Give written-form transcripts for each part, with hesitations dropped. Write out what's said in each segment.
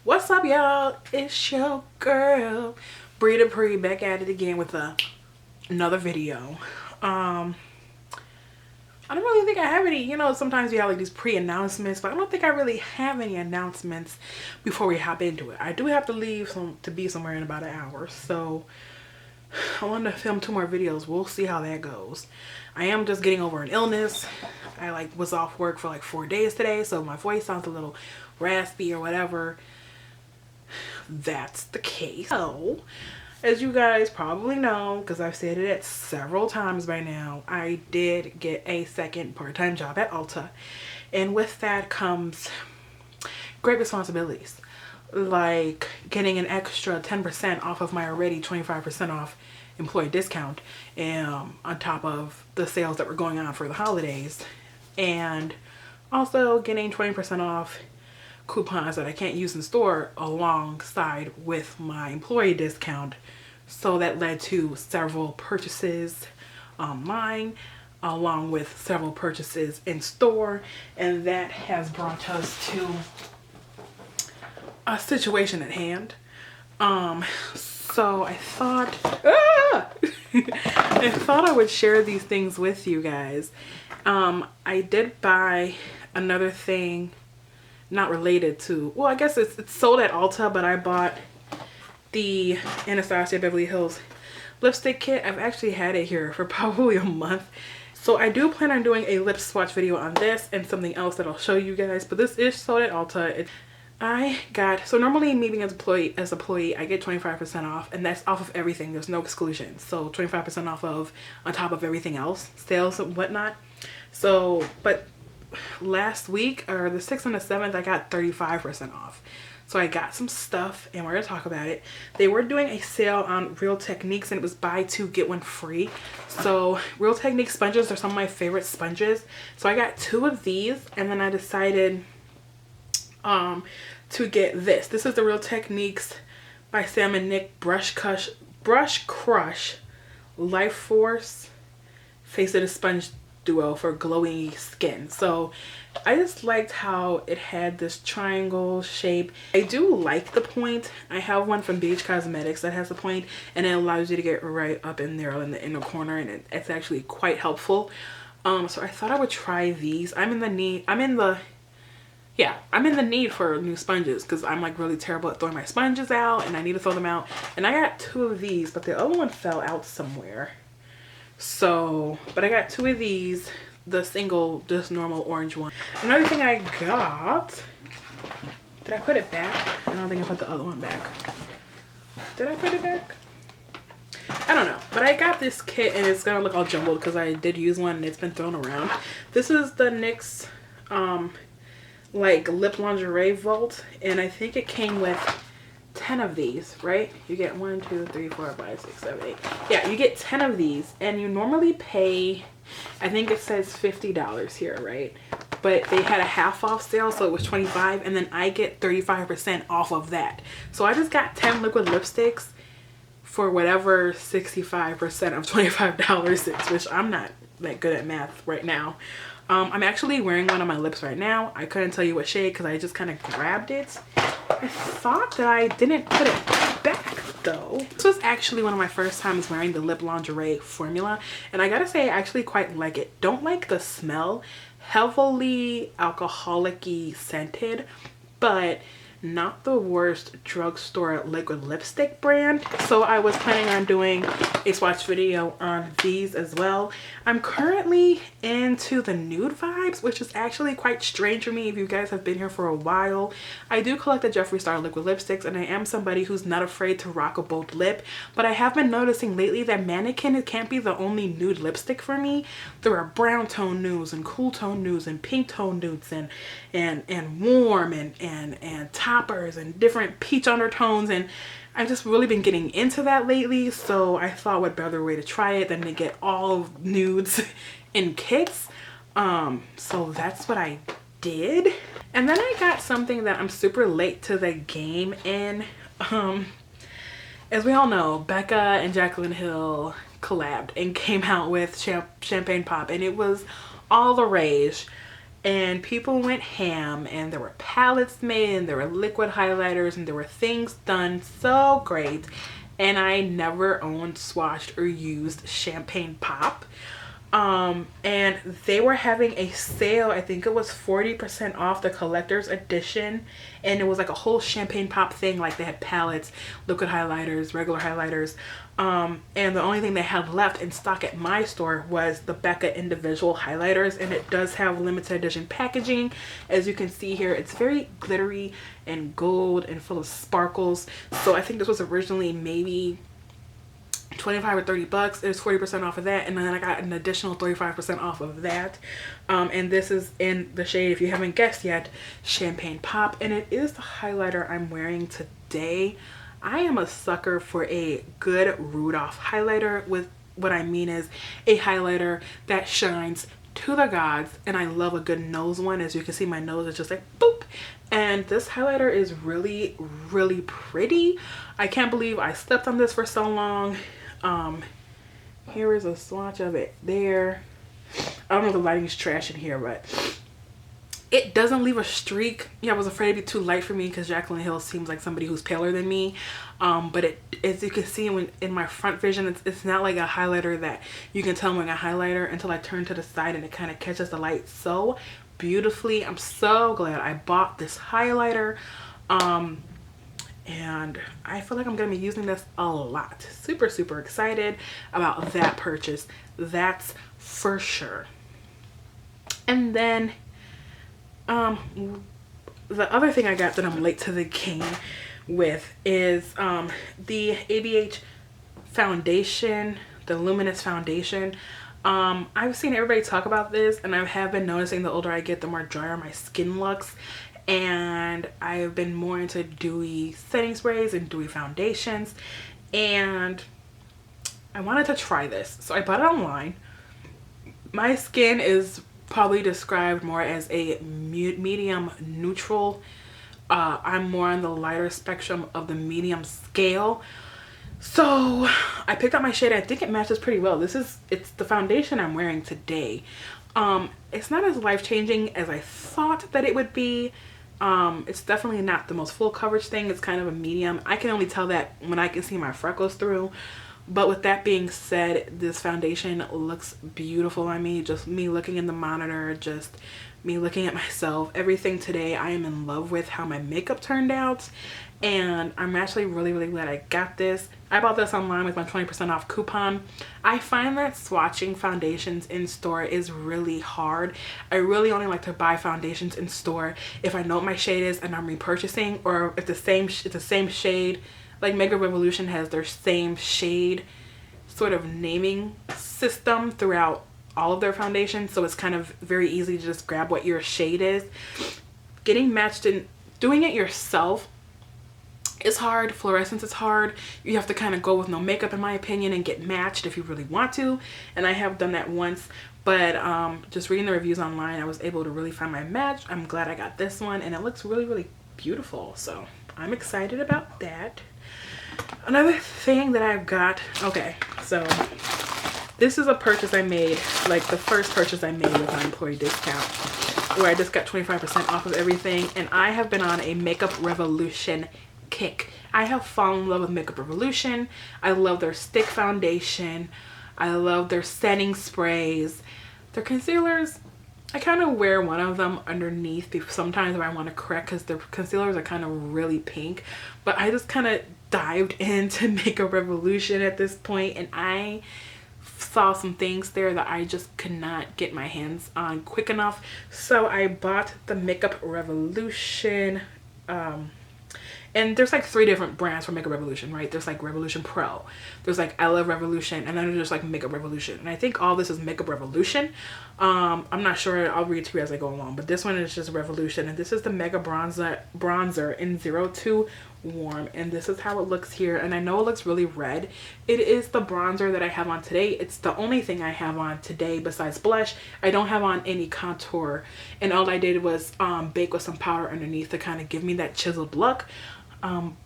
What's up, y'all? It's your girl Bree Dupree back at it again with another video. I don't really think I have any, sometimes we have like these pre-announcements, but I don't think I really have any announcements before we hop into it. I do have to leave to be somewhere in about an hour, so I wanted to film 2 more videos. We'll see how that goes. I am just getting over an illness. I was off work for like 4 days today, so my voice sounds a little raspy or whatever. That's the case. So, as you guys probably know, because I've said it several times by now, I did get a second part-time job at Ulta. And with that comes great responsibilities. Like getting an extra 10% off of my already 25% off employee discount, on top of the sales that were going on for the holidays. And also getting 20% off coupons that I can't use in store alongside with my employee discount. So that led to several purchases online along with several purchases in store, and that has brought us to a situation at hand. So I thought I thought I would share these things with you guys. I did buy another thing not related to, well, I guess it's sold at Ulta, but I bought the Anastasia Beverly Hills lipstick kit. I've actually had it here for probably a month. So I do plan on doing a lip swatch video on this and something else that I'll show you guys, but this is sold at Ulta. So normally me being as employee, I get 25% off, and that's off of everything. There's no exclusions. So 25% off of, on top of everything else, sales and whatnot. So, but last week, or the 6th and the 7th, I got 35% off. So I got some stuff and we're gonna talk about it. They were doing a sale on Real Techniques, and it was buy 2 get 1 free. So Real Techniques sponges are some of my favorite sponges. So I got 2 of these, and then I decided to get this. This is the Real Techniques by Sam and Nick Brush Crush Life Force Faceted Sponge Duo for glowy skin. So I just liked how it had this triangle shape. I do like the point. I have one from Beach Cosmetics that has the point, and it allows you to get right up in there in the inner corner, and it's actually quite helpful. So I thought I would try these. I'm in the need for new sponges because I'm like really terrible at throwing my sponges out, and I need to throw them out. And I got 2 of these, but the other one fell out somewhere. So, but I got 2 of these, the single, just normal orange one. Another thing I got, did I put it back? I don't think I put the other one back. Did I put it back? I don't know, but I got this kit, and it's gonna look all jumbled because I did use one and it's been thrown around. This is the NYX like lip lingerie vault, and I think it came with 10 of these, right? You get 1, 2, 3, 4, 5, 6, 7, 8. Yeah, you get 10 of these, and you normally pay, I think it says $50 here, right? But they had a half off sale, so it was $25, and then I get 35% off of that. So I just got 10 liquid lipsticks for whatever 65% of $25 is, which I'm not that good at math right now. I'm actually wearing one on my lips right now. I couldn't tell you what shade because I just kind of grabbed it. I thought that I didn't put it back though. This was actually one of my first times wearing the lip lingerie formula, and I gotta say I actually quite like it. Don't like the smell, heavily alcoholic-y scented, but not the worst drugstore liquid lipstick brand. So I was planning on doing a swatch video on these as well. I'm currently into the nude vibes, which is actually quite strange for me if you guys have been here for a while. I do collect the Jeffree Star liquid lipsticks, and I am somebody who's not afraid to rock a bold lip, but I have been noticing lately that Mannequin can't be the only nude lipstick for me. There are brown tone nudes and cool tone nudes and pink tone nudes and warm and toppers and different peach undertones, and I've just really been getting into that lately. So I thought what better way to try it than to get all nudes in kits. So that's what I did. And then I got something that I'm super late to the game in. As we all know, Becca and Jaclyn Hill collabed and came out with Champagne Pop, and it was all the rage. and people went ham, and there were palettes made, and there were liquid highlighters, and there were things done so great. And I never owned, swatched, or used Champagne Pop. And they were having a sale. I think it was 40% off the collector's edition, and it was like a whole Champagne Pop thing. Like they had palettes, liquid highlighters, regular highlighters, and the only thing they had left in stock at my store was the Becca individual highlighters, and it does have limited edition packaging. As you can see here, it's very glittery and gold and full of sparkles. So I think this was originally maybe 25 or 30 bucks. It was 40% off of that, and then I got an additional 35% off of that. And this is in the shade, if you haven't guessed yet, Champagne Pop, and it is the highlighter I'm wearing today. I am a sucker for a good Rudolph highlighter. With what I mean is a highlighter that shines to the gods, and I love a good nose one. As you can see, my nose is just like boop, and this highlighter is really, really pretty. I can't believe I slept on this for so long. Here is a swatch of it there. I don't know if the lighting is trash in here, but it doesn't leave a streak. Yeah, I was afraid it'd be too light for me because Jaclyn Hill seems like somebody who's paler than me. But it, as you can see when in my front vision, it's not like a highlighter that you can tell I'm wearing a highlighter until I turn to the side, and it kind of catches the light so beautifully. I'm so glad I bought this highlighter. And I feel like I'm going to be using this a lot. Super, super excited about that purchase. That's for sure. And then the other thing I got that I'm late to the game with is the ABH foundation, the Luminous foundation. I've seen everybody talk about this, and I have been noticing the older I get, the more drier my skin looks. And I've been more into dewy setting sprays and dewy foundations, and I wanted to try this, so I bought it online. My skin is probably described more as a medium neutral. I'm more on the lighter spectrum of the medium scale. So I picked up my shade. I think it matches pretty well. It's the foundation I'm wearing today. It's not as life-changing as I thought that it would be. It's definitely not the most full coverage thing. It's kind of a medium. I can only tell that when I can see my freckles through. But with that being said, this foundation looks beautiful on me. Just me looking in the monitor, just me looking at myself. Everything today, I am in love with how my makeup turned out. And I'm actually really, really glad I got this. I bought this online with my 20% off coupon. I find that swatching foundations in store is really hard. I really only like to buy foundations in store if I know what my shade is and I'm repurchasing, or if it's the same shade. Like Makeup Revolution has their same shade sort of naming system throughout all of their foundations, so it's kind of very easy to just grab what your shade is. Getting matched and doing it yourself is hard. Fluorescence is hard. You have to kind of go with no makeup, in my opinion, and get matched if you really want to. And I have done that once, but just reading the reviews online, I was able to really find my match. I'm glad I got this one, and it looks really, really beautiful. So I'm excited about that. Another thing that I've got, okay, so this is a purchase I made, like the first purchase I made with my employee discount, where I just got 25% off of everything. And I have been on a Makeup Revolution kick. I have fallen in love with Makeup Revolution. I love their stick foundation. I love their setting sprays. Their concealers, I kind of wear one of them underneath sometimes if I want to correct, because their concealers are kind of really pink. But I just kind of dived into Makeup Revolution at this point, and I saw some things there that I just could not get my hands on quick enough. So I bought the Makeup Revolution, and there's like 3 different brands for Makeup Revolution, right? There's like Revolution Pro, there's like I Love Revolution, and then there's like Makeup Revolution. And I think all this is Makeup Revolution. I'm not sure. I'll read to you as I go along. But this one is just Revolution. And this is the Mega Bronzer in 02 Warm. And this is how it looks here. And I know it looks really red. It is the bronzer that I have on today. It's the only thing I have on today besides blush. I don't have on any contour. And all I did was bake with some powder underneath to kind of give me that chiseled look.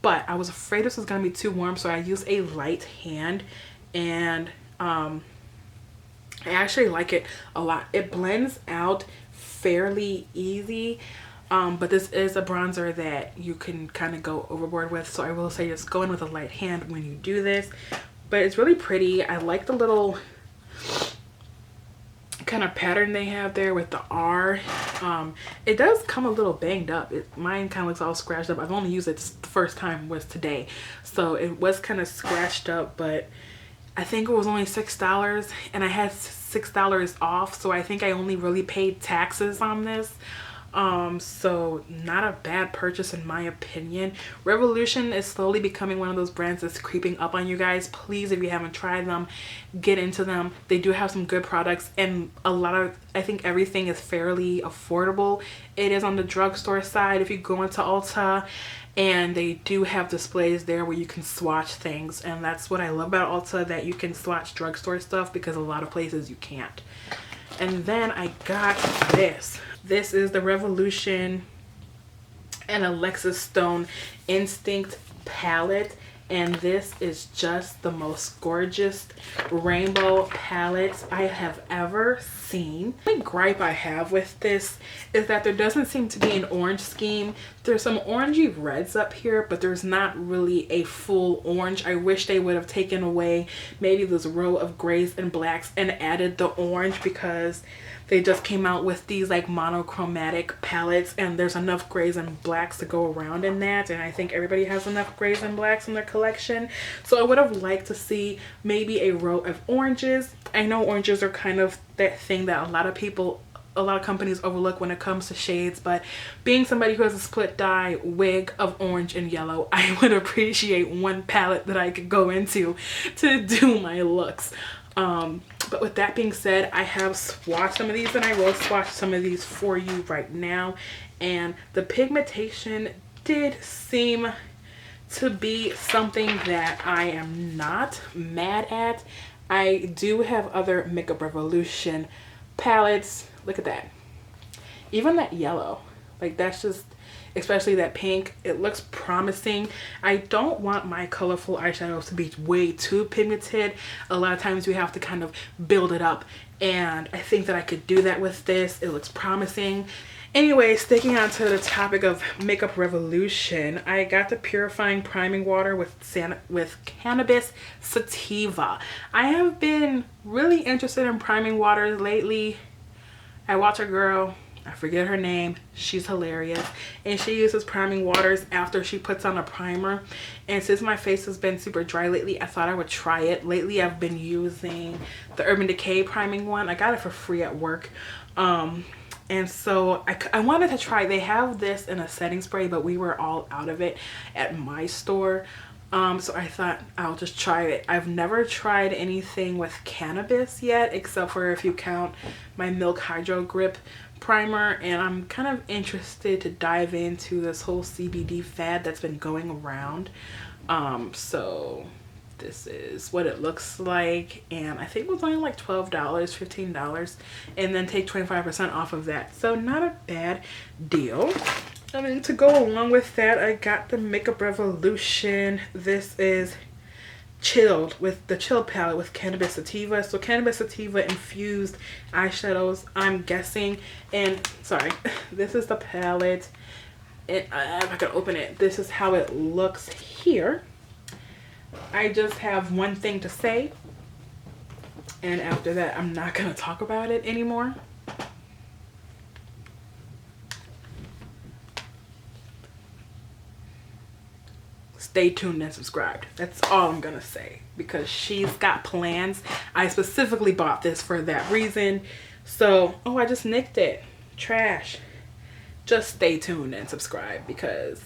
But I was afraid this was going to be too warm, so I used a light hand, and I actually like it a lot. It blends out fairly easy. But this is a bronzer that you can kind of go overboard with. So I will say just go in with a light hand when you do this. But it's really pretty. I like the little kind of pattern they have there with the R. It does come a little banged up. Mine kind of looks all scratched up. I've only used it the first time was today. So it was kind of scratched up, but I think it was only $6 and I had $6 off. So I think I only really paid taxes on this. So not a bad purchase in my opinion. Revolution is slowly becoming one of those brands that's creeping up on you guys. Please, if you haven't tried them, get into them. They do have some good products, and a lot of, I think everything is fairly affordable. It is on the drugstore side if you go into Ulta, and they do have displays there where you can swatch things, and that's what I love about Ulta, that you can swatch drugstore stuff because a lot of places you can't. And then I got this. This is the Revolution and Alexis Stone Instinct palette, and this is just the most gorgeous rainbow palette I have ever seen. The only gripe I have with this is that there doesn't seem to be an orange scheme. There's some orangey reds up here, but there's not really a full orange. I wish they would have taken away maybe this row of grays and blacks and added the orange, because they just came out with these like monochromatic palettes, and there's enough grays and blacks to go around in that, and I think everybody has enough grays and blacks in their collection. So I would have liked to see maybe a row of oranges. I know oranges are kind of that thing that a lot of companies overlook when it comes to shades, but being somebody who has a split dye wig of orange and yellow, I would appreciate one palette that I could go into to do my looks. But with that being said, I have swatched some of these, and I will swatch some of these for you right now. And the pigmentation did seem to be something that I am not mad at. I do have other Makeup Revolution palettes. Look at that. Even that yellow, like that's just, especially that pink, it looks promising. I don't want my colorful eyeshadows to be way too pigmented. A lot of times we have to kind of build it up, and I think that I could do that with this. It looks promising. Anyway, sticking on to the topic of Makeup Revolution, I got the purifying priming water with cannabis sativa. I have been really interested in priming waters lately. I watch a girl, I forget her name, she's hilarious, and she uses priming waters after she puts on a primer. And since my face has been super dry lately, I thought I would try it. Lately I've been using the Urban Decay priming one. I got it for free at work, and so I wanted to try. They have this in a setting spray, but we were all out of it at my store. So I thought I'll just try it. I've never tried anything with cannabis yet, except for if you count my Milk Hydro Grip primer, and I'm kind of interested to dive into this whole CBD fad that's been going around. So this is what it looks like, and I think it was only like $12, $15, and then take 25% off of that, so not a bad deal. I mean, to go along with that, I got the Makeup Revolution. This is chilled, with the chill palette with cannabis sativa. So cannabis sativa infused eyeshadows, I'm guessing. And sorry, this is the palette. And if I can open it, this is how it looks here. I just have one thing to say, and after that I'm not gonna talk about it anymore. Stay tuned and subscribed. That's all I'm gonna say, because she's got plans. I specifically bought this for that reason. So, oh, I just nicked it. Trash. Just stay tuned and subscribe, because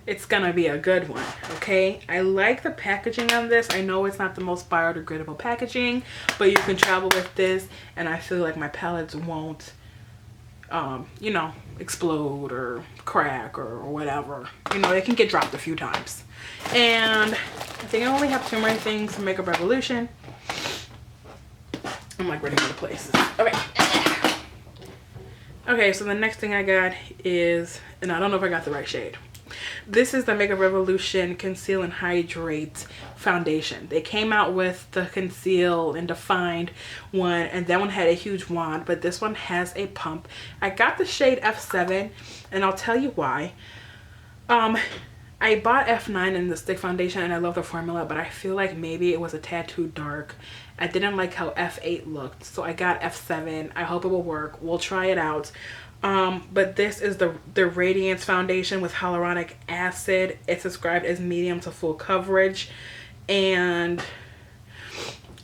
it's gonna be a good one, okay? I like the packaging on this. I know it's not the most biodegradable packaging, but you can travel with this, and I feel like my palettes won't you know, explode or crack or whatever. You know, they can get dropped a few times. And I think I only have 2 more things for Makeup Revolution. I'm like ready for the places. Okay. Okay, so the next thing I got is, and I don't know if I got the right shade, This is the Makeup Revolution Conceal and Hydrate Foundation. They came out with the Conceal and Defined one, and that one had a huge wand, but this one has a pump. I got the shade F7, and I'll tell you why. I bought F9 in the stick foundation, and I love the formula, but I feel like maybe it was a tad too dark. I didn't like how F8 looked, so I got F7. I hope it will work. We'll try it out. But this is the Radiance Foundation with hyaluronic acid. It's described as medium to full coverage, and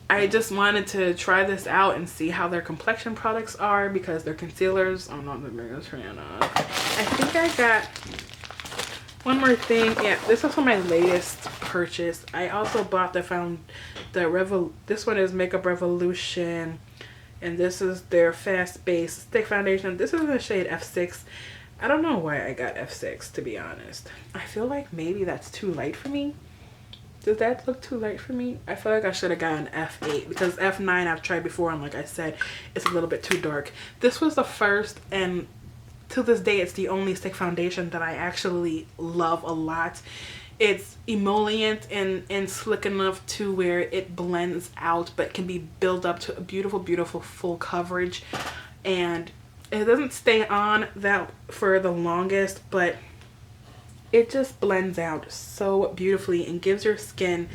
I just wanted to try this out and see how their complexion products are, because their concealers, I'm not the biggest fan of. I think I got one more thing. Yeah, this was for my latest purchase. I also bought this one is Makeup Revolution, and this is their fast base stick foundation. This is in the shade F6. I don't know why I got F6, to be honest. I feel like maybe that's too light for me. Does that look too light for me? I feel like I should have gotten F8, because F9 I've tried before, and like I said, it's a little bit too dark. This was the first, and to this day it's the only stick foundation that I actually love a lot. It's emollient and slick enough to where it blends out, but can be built up to a beautiful, beautiful full coverage. And it doesn't stay on that for the longest, but it just blends out so beautifully and gives your skin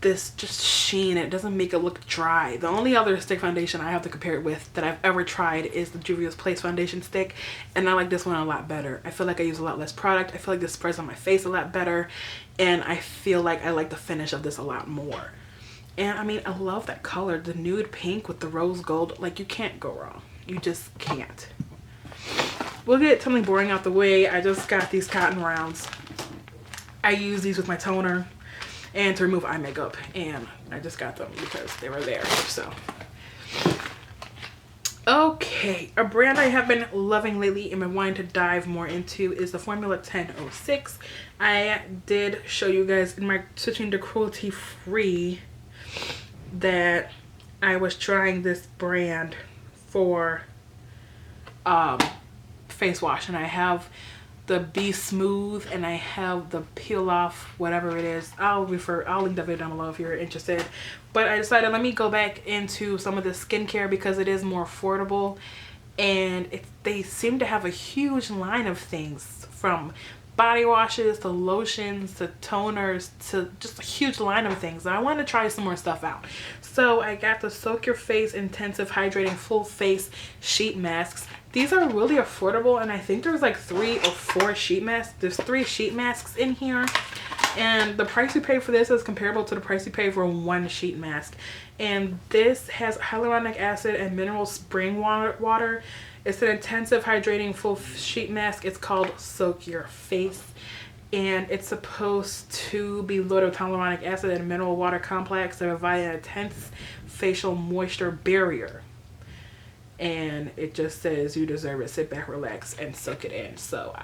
this just sheen. It doesn't make it look dry. The only other stick foundation I have to compare it with that I've ever tried is the Juvia's Place foundation stick, and I like this one a lot better. I feel like I use a lot less product. I feel like this spreads on my face a lot better, and I feel like I like the finish of this a lot more. And I mean, I love that color, the nude pink with the rose gold. Like, you can't go wrong. You just can't. We'll get something boring out the way. I just got these cotton rounds. I use these with my toner and to remove eye makeup, and I just got them because they were there. So okay, a brand I have been loving lately and been wanting to dive more into is the Formula 1006. I did show you guys in my switching to cruelty free that I was trying this brand for face wash, and I have the Be Smooth and I have the Peel Off, whatever it is. I'll link the video down below if you're interested. But I decided, let me go back into some of the skincare because it is more affordable, and they seem to have a huge line of things, from body washes to lotions to toners to just a huge line of things. And I want to try some more stuff out. So I got the Soak Your Face Intensive Hydrating Full Face Sheet Masks. These are really affordable, and I think there's like 3 or 4 sheet masks. There's 3 sheet masks in here, and the price you pay for this is comparable to the price you pay for 1 sheet mask. And this has hyaluronic acid and mineral spring water. It's an intensive hydrating full sheet mask. It's called Soak Your Face, and it's supposed to be loaded with hyaluronic acid and mineral water complex to provide an intense facial moisture barrier. And it just says you deserve it. Sit back, relax, and soak it in. So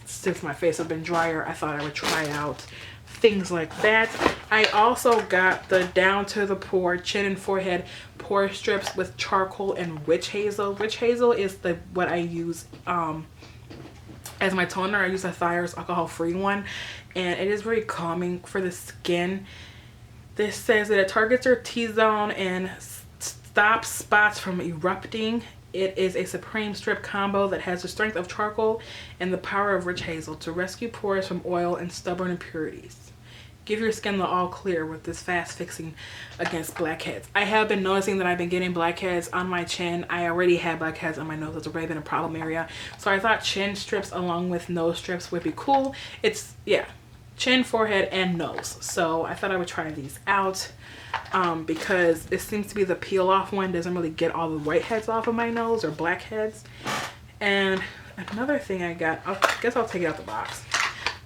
since my face has been drier, I thought I would try out things like that. I also got the Down to the Pore Chin and Forehead Pore Strips with charcoal and witch hazel. Witch hazel is what I use as my toner. I use a Thayer's alcohol-free one, and it is very calming for the skin. This says that it targets your T-zone and stops spots from erupting. It is a supreme strip combo that has the strength of charcoal and the power of witch hazel to rescue pores from oil and stubborn impurities. Give your skin the all clear with this fast fixing against blackheads. I have been noticing that I've been getting blackheads on my chin. I already had blackheads on my nose. It's already been a problem area. So I thought chin strips along with nose strips would be cool. It's, yeah, chin, forehead, and nose. So I thought I would try these out. Because it seems to be the peel off one doesn't really get all the whiteheads off of my nose, or blackheads. And another thing I got, I guess I'll take it out the box.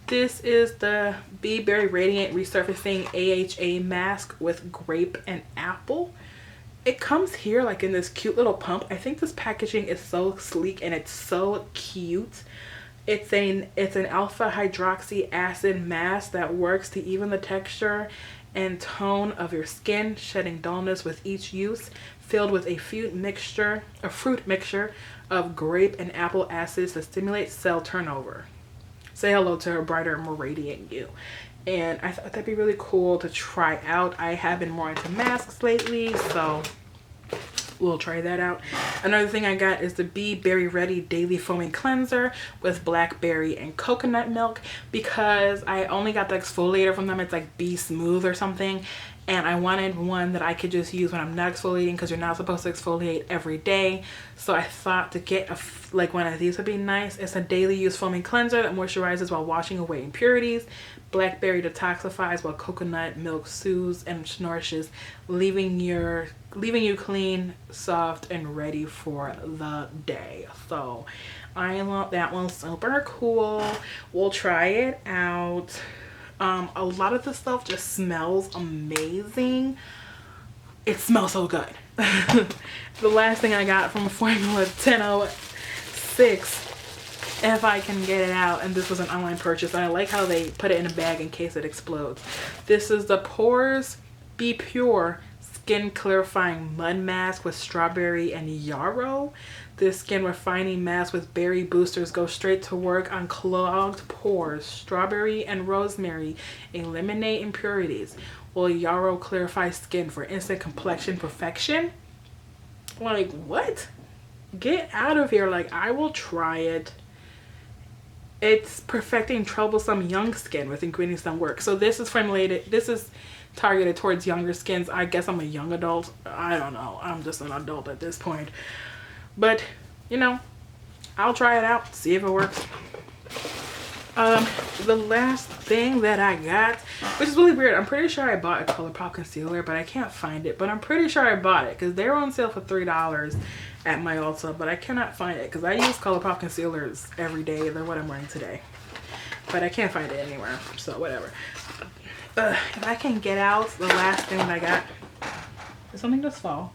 This is the Be Berry Radiant Resurfacing AHA Mask with grape and apple. It comes here like in this cute little pump. I think this packaging is so sleek and it's so cute. It's an alpha hydroxy acid mask that works to even the texture and tone of your skin, shedding dullness with each use, filled with a fruit mixture of grape and apple acids to stimulate cell turnover. say hello to a brighter, more radiant you. And I thought that'd be really cool to try out. I have been more into masks lately, so we'll try that out. Another thing I got is the Be Berry Ready Daily Foaming Cleanser with blackberry and coconut milk, because I only got the exfoliator from them. It's like Be Smooth or something, and I wanted one that I could just use when I'm not exfoliating, because you're not supposed to exfoliate every day. So I thought to get like one of these would be nice. It's a daily use foaming cleanser that moisturizes while washing away impurities. Blackberry detoxifies, while coconut milk soothes and nourishes, leaving you clean, soft, and ready for the day. So I love that one. Super cool. We'll try it out. A lot of the stuff just smells amazing. It smells so good. The last thing I got from Formula 1006, if I can get it out, and this was an online purchase, and I like how they put it in a bag in case it explodes. This is the Pores Be Pure Skin Clarifying Mud Mask with strawberry and yarrow. This skin refining mask with berry boosters goes straight to work on clogged pores. Strawberry and rosemary eliminate impurities, while yarrow clarifies skin for instant complexion perfection. Like, what? Get out of here. Like, I will try it. It's perfecting troublesome young skin with ingredients that work. So this is targeted towards younger skins. I guess I'm a young adult. I don't know. I'm just an adult at this point. But, you know, I'll try it out, see if it works. The last thing that I got, which is really weird, I'm pretty sure I bought a ColourPop concealer, but I can't find it. But I'm pretty sure I bought it because they were on sale for $3 at my Ulta, but I cannot find it because I use ColourPop concealers every day. They're what I'm wearing today, but I can't find it anywhere, so whatever. If I can get out, the last thing that I got, did something just fall?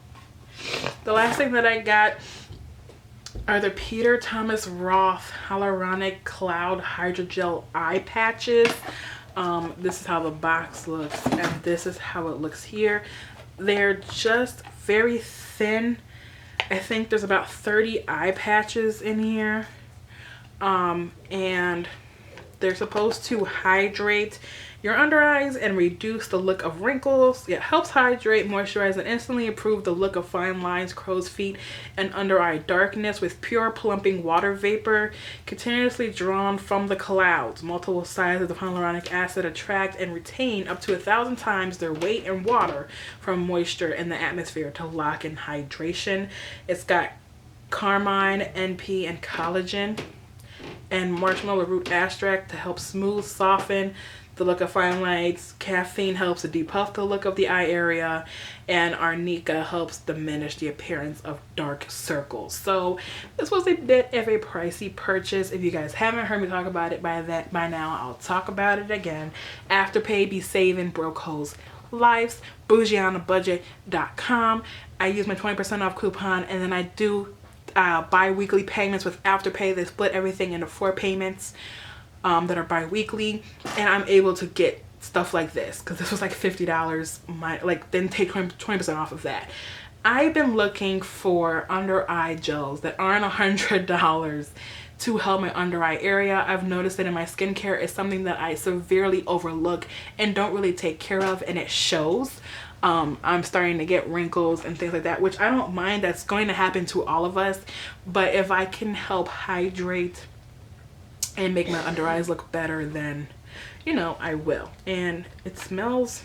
The last thing that I got are the Peter Thomas Roth Hyaluronic Cloud Hydrogel Eye Patches. This is how the box looks, and this is how it looks here. They're just very thin. I think there's about 30 eye patches in here. And they're supposed to hydrate your under eyes and reduce the look of wrinkles. It helps hydrate, moisturize, and instantly improve the look of fine lines, crow's feet, and under eye darkness with pure plumping water vapor continuously drawn from the clouds. Multiple sizes of hyaluronic acid attract and retain up to 1,000 times their weight in water from moisture in the atmosphere to lock in hydration. It's got carmine, NP, and collagen, and marshmallow root extract to help smooth, soften the look of fine lines. Caffeine helps to depuff the look of the eye area, and arnica helps diminish the appearance of dark circles. So this was a bit of a pricey purchase. If you guys haven't heard me talk about it by now, I'll talk about it again. Afterpay be saving broke hoes lives. Bougieonabudget.com. I use my 20% off coupon, and then I do bi-weekly payments with Afterpay. They split everything into 4 payments that are bi-weekly, and I'm able to get stuff like this because this was like $50. Then take 20% off of that. I've been looking for under eye gels that aren't $100 to help my under eye area. I've noticed that in my skincare is something that I severely overlook and don't really take care of, and it shows. I'm starting to get wrinkles and things like that, which I don't mind. That's going to happen to all of us, but if I can help hydrate and make my under eyes look better, then, you know, I will. And it smells,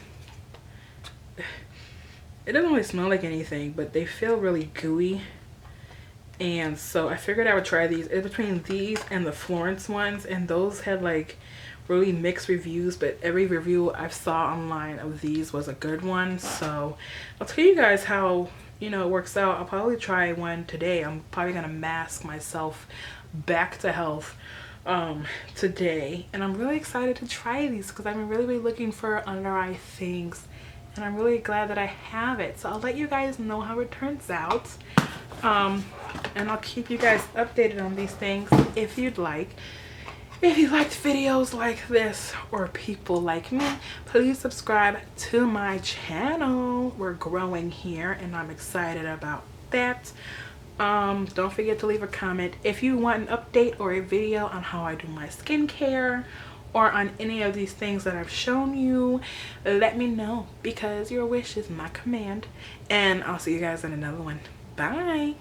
it doesn't really smell like anything, but they feel really gooey. And so I figured I would try these. It's between these and the Florence ones, and those had like really mixed reviews, but every review I saw online of these was a good one. So I'll tell you guys how, you know, it works out. I'll probably try one today. I'm probably gonna mask myself back to health today, and I'm really excited to try these because I've been really looking for under eye things, and I'm really glad that I have it. So I'll let you guys know how it turns out, and I'll keep you guys updated on these things if you'd like. If you liked videos like this or people like me, please subscribe to my channel. We're growing here, and I'm excited about that. Don't forget to leave a comment if you want an update or a video on how I do my skincare or on any of these things that I've shown you. Let me know, because your wish is my command. And I'll see you guys in another one. Bye.